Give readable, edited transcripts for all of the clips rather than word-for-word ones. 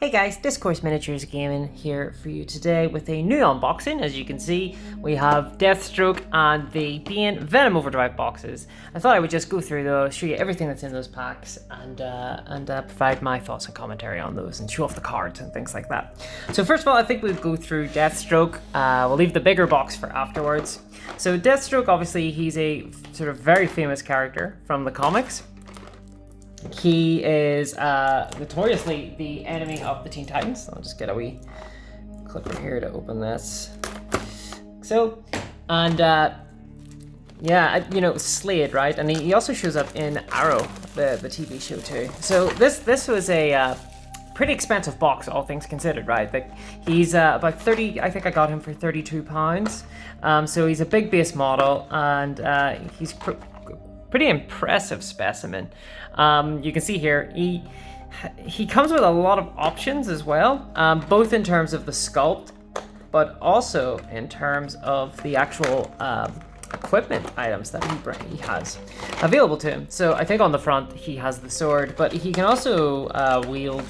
Hey guys, Discourse Miniatures Gaming here for you today with a new unboxing. As you can see, we have Deathstroke and the Bane Venom Overdrive boxes. I thought I would just go through those, show you everything that's in those packs, and provide my thoughts and commentary on those, and show off the cards and things like that. So first of all, I think we'll go through Deathstroke. We'll leave the bigger box for afterwards. So Deathstroke, obviously, he's a sort of very famous character from the comics. He is notoriously the enemy of the Teen Titans. I'll just get a wee clipper here to open this. So, and yeah, you know, Slade, right? And he also shows up in Arrow, the TV show too. So this was a pretty expensive box, all things considered, right? Like he's about 30. I think I got him for £32. So he's a big base model, and he's pretty impressive specimen. You can see here he comes with a lot of options as well, both in terms of the sculpt, but also in terms of the actual equipment items that he has available to him. So I think on the front he has the sword, but he can also wield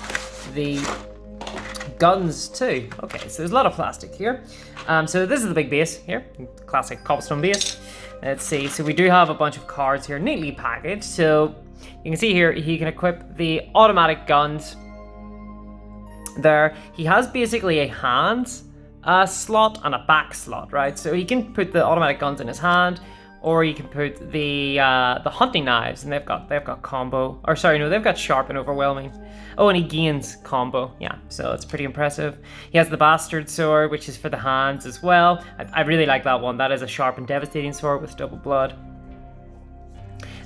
the guns too. Okay, so there's a lot of plastic here. So this is the big base here, classic cobblestone base. Let's see, so we do have a bunch of cards here neatly packaged. So you can see here he can equip the automatic guns there. He has basically a hands slot and a back slot, right? So he can put the automatic guns in his hand, or you can put the hunting knives, and they've got combo, or sorry, no, they've got sharp and overwhelming. Oh, and he gains combo, yeah, so it's pretty impressive. He has the bastard sword, which is for the hands as well. I really like that one. That is a sharp and devastating sword with double blood.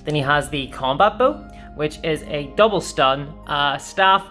Then he has the combat bow, which is a double stun staff,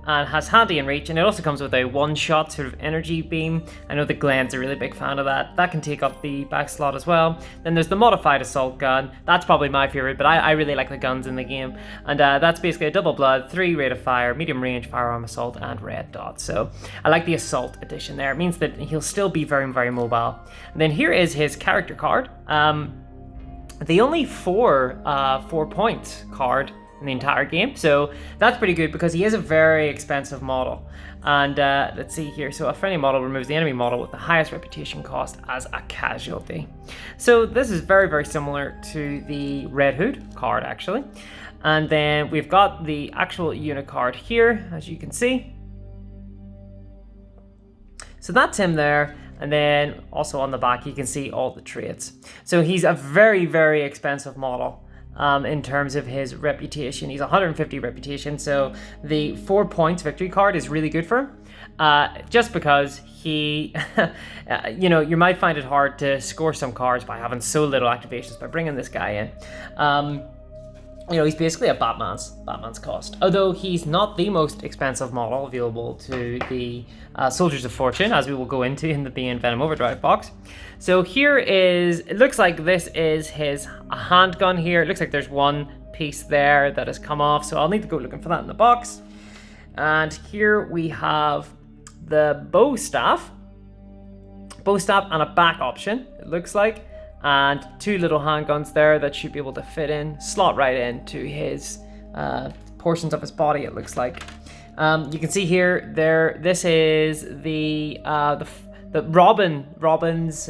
and has handy in reach, and it also comes with a one-shot sort of energy beam. I know that Glenn's a really big fan of that. That can take up the back slot as well. Then there's the modified assault gun. That's probably my favorite, but I really like the guns in the game. And that's basically a double blood, 3 rate of fire, medium range, firearm assault, and red dot. So I like the assault edition there. It means that he'll still be very, very mobile. And then here is his character card. The only 4 point card in the entire game, so that's pretty good because he is a very expensive model. And let's see here, so a friendly model removes the enemy model with the highest reputation cost as a casualty. So this is very, very similar to the Red Hood card actually. And then we've got the actual unit card here, as you can see. So that's him there. And then also on the back you can see all the traits. So he's a very, very expensive model. In terms of his reputation, he's 150 reputation, so the 4 points victory card is really good for him, just because he you know, you might find it hard to score some cards by having so little activations. By bringing this guy in, you know, he's basically a Batman's cost, although he's not the most expensive model available to the Soldiers of Fortune, as we will go into in the Bane and Venom Overdrive box. So here is, it looks like this is his handgun here. It looks like there's one piece there that has come off, so I'll need to go looking for that in the box. And here we have the bow staff and a back option, it looks like, and 2 little handguns there that should be able to slot right into his portions of his body, it looks like. You can see here, this is the Robin's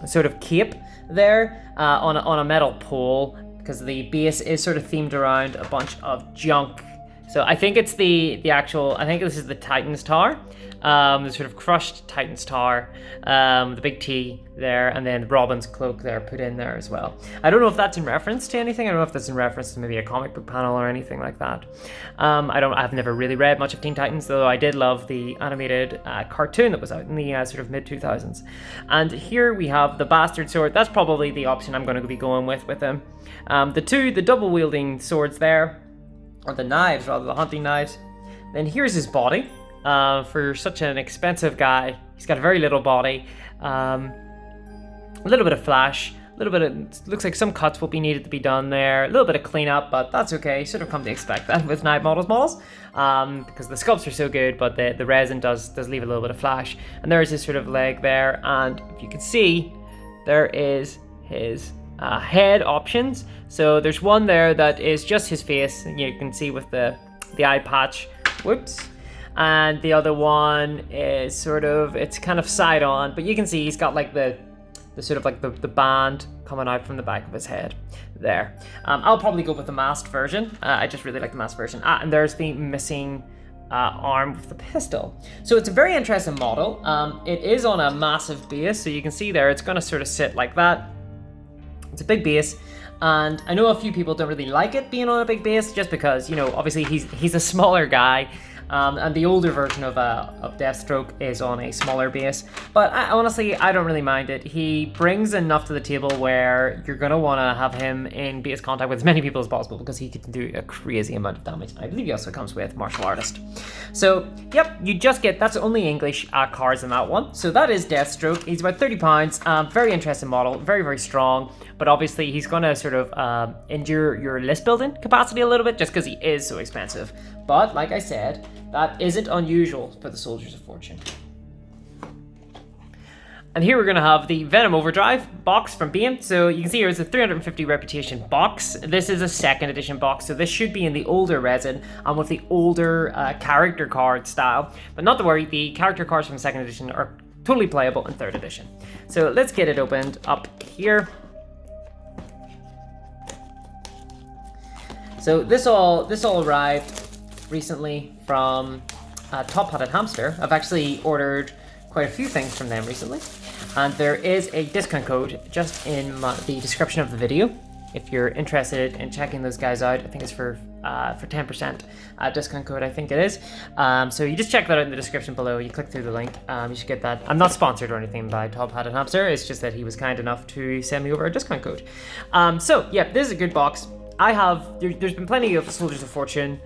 sort of cape there on a metal pole, because the base is sort of themed around a bunch of junk. So I think it's the actual, I think this is the Titan's Tower, the sort of crushed Titan's Tower, the big T there, and then Robin's cloak there put in there as well. I don't know if that's in reference to anything. I don't know if that's in reference to maybe a comic book panel or anything like that. I've never really read much of Teen Titans, though I did love the animated cartoon that was out in the sort of mid-2000s. And here we have the bastard sword. That's probably the option I'm going to be going with him. The double wielding swords there, or the knives rather, the hunting knives. Then here's his body. For such an expensive guy, he's got a very little body, a little bit of flash, a little bit of, looks like some cuts will be needed to be done there, a little bit of cleanup, but that's okay. Sort of come to expect that with knife models, because the sculpts are so good, but the resin does leave a little bit of flash. And there's his sort of leg there, and if you can see, there is his head options. So there's one there that is just his face, and you can see with the eye patch Whoops. And the other one is sort of, it's kind of side on, but you can see he's got like the sort of like the band coming out from the back of his head there. I'll probably go with the masked version. I just really like the masked version. And there's the missing arm with the pistol. So it's a very interesting model. It is on a massive base, so you can see there it's going to sort of sit like that. It's a big base, and I know a few people don't really like it being on a big base, just because, you know, obviously he's a smaller guy. And the older version of Deathstroke is on a smaller base. But honestly, I don't really mind it. He brings enough to the table where you're going to want to have him in base contact with as many people as possible, because he can do a crazy amount of damage. I believe he also comes with Martial Artist. So, yep, you just get, that's only English cards in that one. So that is Deathstroke. He's about 30 pounds. Very interesting model. Very, very strong. But obviously, he's going to sort of endure your list building capacity a little bit, just because he is so expensive. But, like I said, that isn't unusual for the Soldiers of Fortune. And here we're going to have the Venom Overdrive box from Bane. So you can see here it's a 350 reputation box. This is a second edition box, so this should be in the older resin and with the older character card style. But not to worry, the character cards from second edition are totally playable in third edition. So let's get it opened up here. So this all arrived recently from Top Hatted Hamster. I've actually ordered quite a few things from them recently, and there is a discount code just in the description of the video if you're interested in checking those guys out. I think it's for 10% discount code, I think it is. So you just check that out in the description below. You click through the link, you should get that. I'm not sponsored or anything by Top Hatted Hamster, it's just that he was kind enough to send me over a discount code. So yeah, this is a good box. There's been plenty of Soldiers of Fortune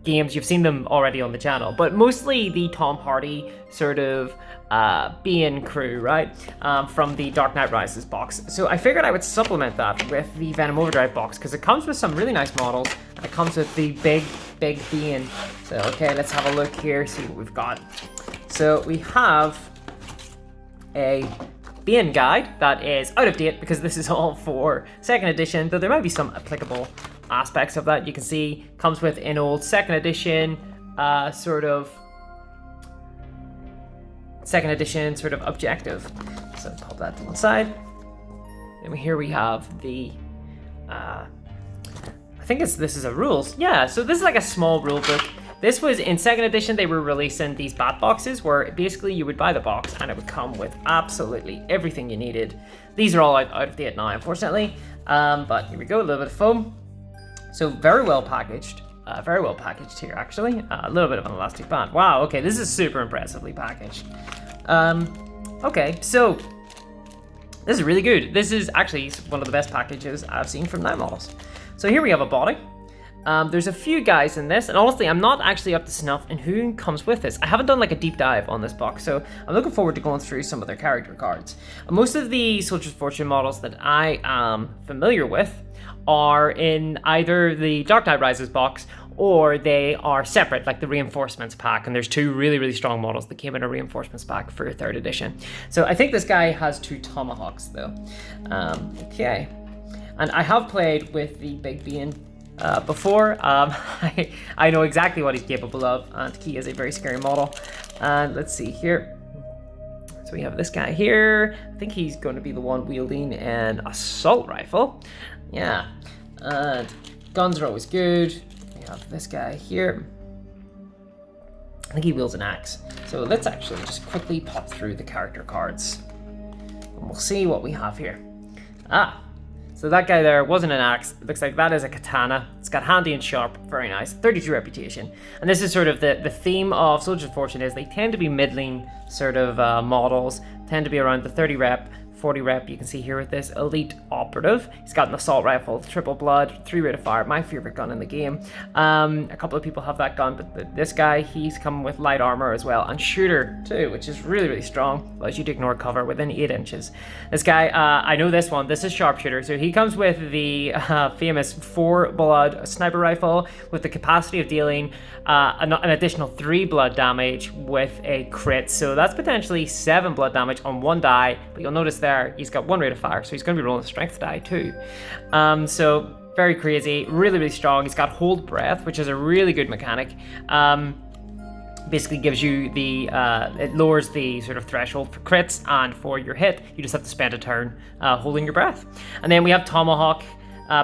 games. You've seen them already on the channel, but mostly the Tom Hardy sort of Bane crew, right? From the Dark Knight Rises box. So I figured I would supplement that with the Venom Overdrive box, because it comes with some really nice models, and it comes with the big Bane. So okay, let's have a look here, see what we've got. So we have a Bane guide that is out of date, because this is all for second edition, though there might be some applicable aspects of that. You can see comes with an old second edition sort of objective. So pop that to one side. Then here we have the I think this is a rules. Yeah, so this is like a small rule book. This was in second edition. They were releasing these bat boxes where basically you would buy the box and it would come with absolutely everything you needed. These are all out of date now, unfortunately. But here we go, a little bit of foam. So very well packaged here actually. A little bit of an elastic band. Wow, okay, this is super impressively packaged. Okay, so this is really good. This is actually one of the best packages I've seen from Knight Models. So here we have a body. There's a few guys in this, and honestly, I'm not actually up to snuff in who comes with this. I haven't done like a deep dive on this box, so I'm looking forward to going through some of their character cards. Most of the Soldiers of Fortune models that I am familiar with are in either the Dark Knight Rises box, or they are separate, like the Reinforcements pack, and there's two really, really strong models that came in a Reinforcements pack for 3rd edition. So I think this guy has 2 tomahawks though. Okay, and I have played with the Big Bane before. I know exactly what he's capable of, and he is a very scary model. And let's see here. So we have this guy here. I think he's going to be the one wielding an assault rifle. Yeah, and guns are always good. We have this guy here. I think he wields an axe. So let's actually just quickly pop through the character cards, and we'll see what we have here. So that guy there wasn't an axe. It looks like that is a katana. It's got handy and sharp, very nice. 32 reputation. And this is sort of the theme of Soldiers of Fortune, is they tend to be middling sort of models, tend to be around the 30 rep, 40 rep. You can see here with this elite operative. He's got an assault rifle, triple blood, 3 rate of fire, my favorite gun in the game. A couple of people have that gun, but this guy, he's coming with light armor as well, and shooter too, which is really, really strong. Allows you to ignore cover within 8 inches. This guy, I know this one. This is Sharpshooter. So he comes with the famous 4 blood sniper rifle with the capacity of dealing an additional 3 blood damage with a crit. So that's potentially 7 blood damage on 1 die, but you'll notice there he's got 1 rate of fire, so he's going to be rolling a strength die too. So very crazy, really, really strong. He's got hold breath, which is a really good mechanic. Basically gives you the, it lowers the sort of threshold for crits, and for your hit, you just have to spend a turn holding your breath. And then we have Tomahawk.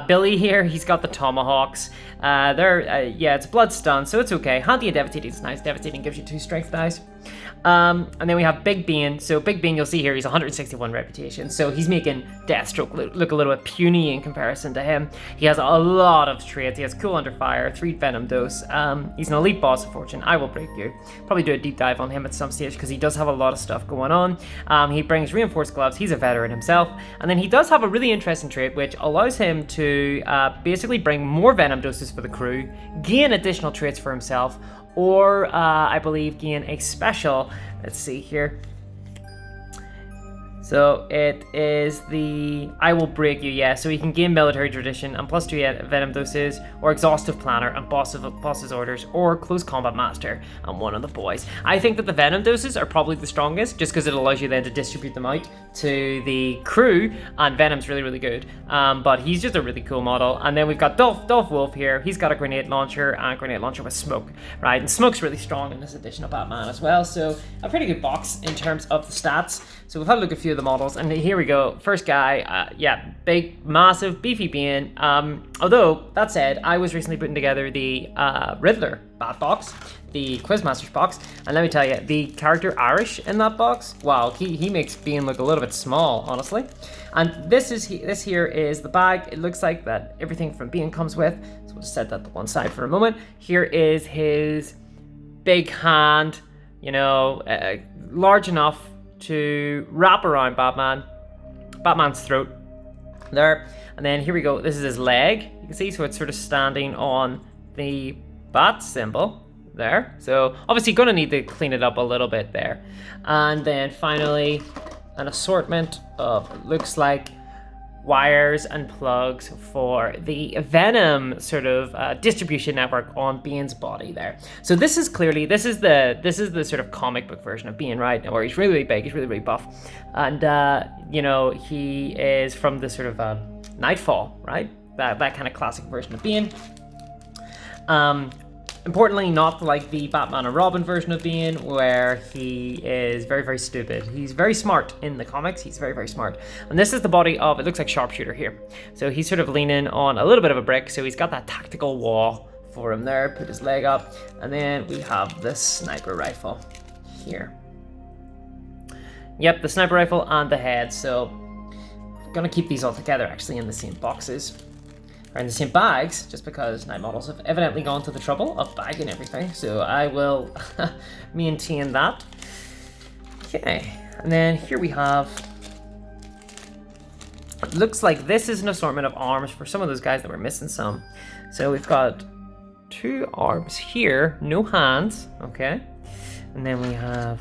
Billy here, he's got the tomahawks. Yeah, it's blood stun, so it's okay. Handy and devastating is nice. Devastating gives you 2 strength dice. And then we have Big Bane. So Big Bane, you'll see here, he's 161 reputation. So he's making Deathstroke look a little bit puny in comparison to him. He has a lot of traits. He has Cool Under Fire, 3 Venom Dose. He's an elite boss of Fortune. I will break you. Probably do a deep dive on him at some stage because he does have a lot of stuff going on. He brings Reinforced Gloves. He's a veteran himself. And then he does have a really interesting trait which allows him to basically bring more Venom Doses for the crew, gain additional traits for himself, or I believe gain a special. Let's see here. So it is the I Will Break You, yeah. So you can gain Military Tradition and +2 Venom Doses, or Exhaustive Planner and Boss's Orders, or Close Combat Master and one of the boys. I think that the Venom Doses are probably the strongest, just because it allows you then to distribute them out to the crew, and Venom's really, really good. But he's just a really cool model. And then we've got Dolph Wolf here. He's got a grenade launcher, and a grenade launcher with smoke, right? And smoke's really strong in this edition of Batman as well. So a pretty good box in terms of the stats. So we've had a look at a few of the models, and here we go. First guy, yeah, big, massive, beefy Bane. Although, that said, I was recently putting together the Riddler Batbox, the Quizmaster's box, and let me tell you, the character Irish in that box, wow, he makes Bane look a little bit small, honestly. And this here is the bag. It looks like that everything from Bane comes with, so we'll just set that to one side for a moment. Here is his big hand, you know, large enough to wrap around Batman's throat there. And then here we go, this is his leg, you can see, so it's sort of standing on the bat symbol there. So obviously gonna need to clean it up a little bit there. And then finally, an assortment of, looks like, wires and plugs for the Venom sort of distribution network on Bane's body there. So this is the sort of comic book version of Bane, right? Where he's really, really big, he's really, really buff, and you know, he is from the sort of Nightfall, right? That kind of classic version of Bane. Importantly, not like the Batman and Robin version of Bane, where he is very, very stupid. He's very smart in the comics. He's very, very smart. And this is the body of, it looks like Sharpshooter here. So he's sort of leaning on a little bit of a brick. So he's got that tactical wall for him there. Put his leg up. And then we have the sniper rifle here. Yep, the sniper rifle and the head. So I'm going to keep these all together actually in the same boxes. Or in the same bags, just because Night Models have evidently gone to the trouble of bagging everything, so I will maintain that. Okay, and then here we have, it looks like this is an assortment of arms for some of those guys that were missing some. So we've got 2 arms here, no hands, okay. And then we have,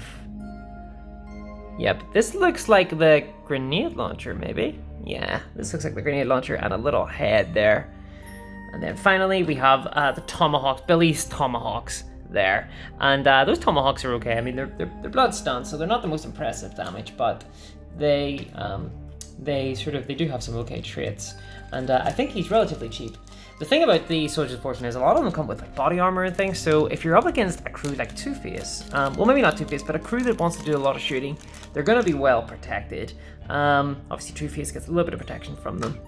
yep, this looks like the grenade launcher maybe. Yeah, this looks like the grenade launcher and a little head there. And then finally we have the tomahawks, Billy's tomahawks there. And those tomahawks are okay. I mean, they're blood stun, so they're not the most impressive damage, but they do have some okay traits. And I think he's relatively cheap. The thing about the Soldiers of Fortune is a lot of them come with like body armor and things, so if you're up against a crew like Two-Face, well maybe not Two-Face, but a crew that wants to do a lot of shooting, they're going to be well protected. Obviously Two-Face gets a little bit of protection from them.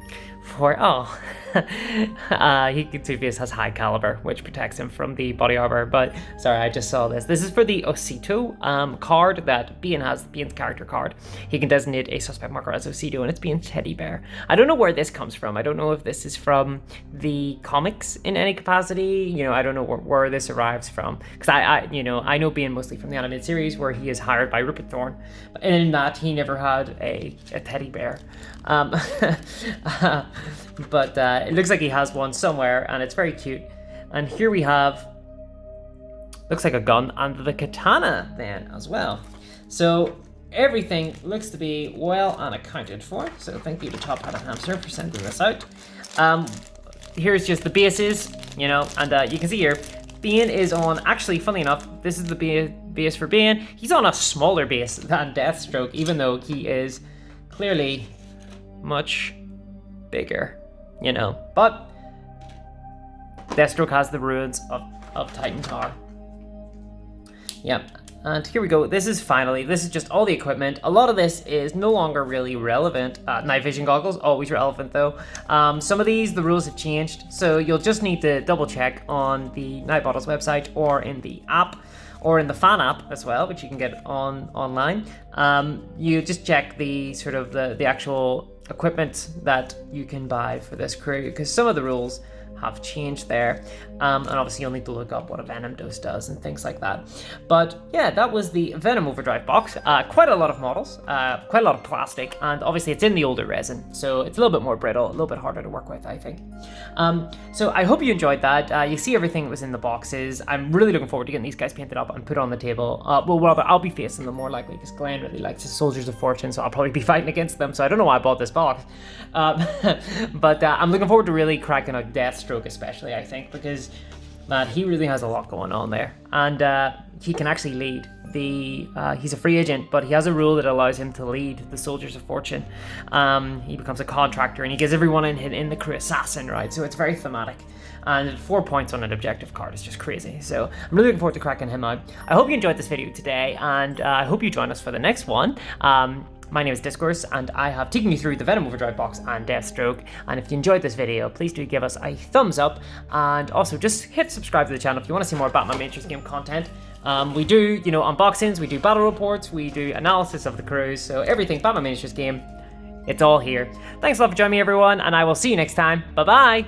Two-Face has high caliber, which protects him from the body armor, but sorry, I just saw this. This is for the Osito card that Bane has, Bane's character card. He can designate a suspect marker as Osito, and it's Bane's teddy bear. I don't know where this comes from. I don't know if this is from the comics in any capacity. You know, I don't know where this arrives from, because I know Bane mostly from the animated series where he is hired by Rupert Thorne, and in that he never had a teddy bear. But it looks like he has one somewhere, and it's very cute. And here we have, looks like a gun and the katana then as well. So everything looks to be well unaccounted for. So thank you to Top Hat and Hamster for sending this out. Here's just the bases, you know, and you can see here, Bane is on, actually, funnily enough, this is the base for Bane. He's on a smaller base than Deathstroke, even though he is clearly much bigger, you know. But Deathstroke has the ruins of Titan Tower. Yeah, and here we go. This is just all the equipment. A lot of this is no longer really relevant. Night vision goggles, always relevant though. Some of these, the rules have changed, so you'll just need to double check on the Nightbottle's website or in the app, or in the fan app as well, which you can get online. You just check the sort of the actual equipment that you can buy for this crew, because some of the rules have changed there, and obviously you'll need to look up what a Venom dose does and things like that. But yeah, that was the Venom Overdrive box. Quite a lot of models, quite a lot of plastic, and obviously it's in the older resin, so it's a little bit more brittle, a little bit harder to work with, I think. So I hope you enjoyed that. You see everything that was in the boxes. I'm really looking forward to getting these guys painted up and put on the table. Well, rather, I'll be facing them more likely, because Glenn really likes his Soldiers of Fortune, so I'll probably be fighting against them, so I don't know why I bought this box. But I'm looking forward to really cracking out Deathstroke, especially, I think, because man, he really has a lot going on there, and he can actually lead he's a free agent, but he has a rule that allows him to lead the Soldiers of Fortune. He becomes a contractor, and he gives everyone in the crew assassin, right? So it's very thematic, and 4 points on an objective card is just crazy. So I'm really looking forward to cracking him out. I hope you enjoyed this video today, and I hope you join us for the next one. My name is Discourse, and I have taken you through the Venom Overdrive box and Deathstroke. And if you enjoyed this video, please do give us a thumbs up, and also just hit subscribe to the channel if you want to see more Batman Miniatures game content. We do, unboxings, we do battle reports, we do analysis of the crews, so everything Batman Miniatures game, it's all here. Thanks a lot for joining me, everyone, and I will see you next time. Bye-bye!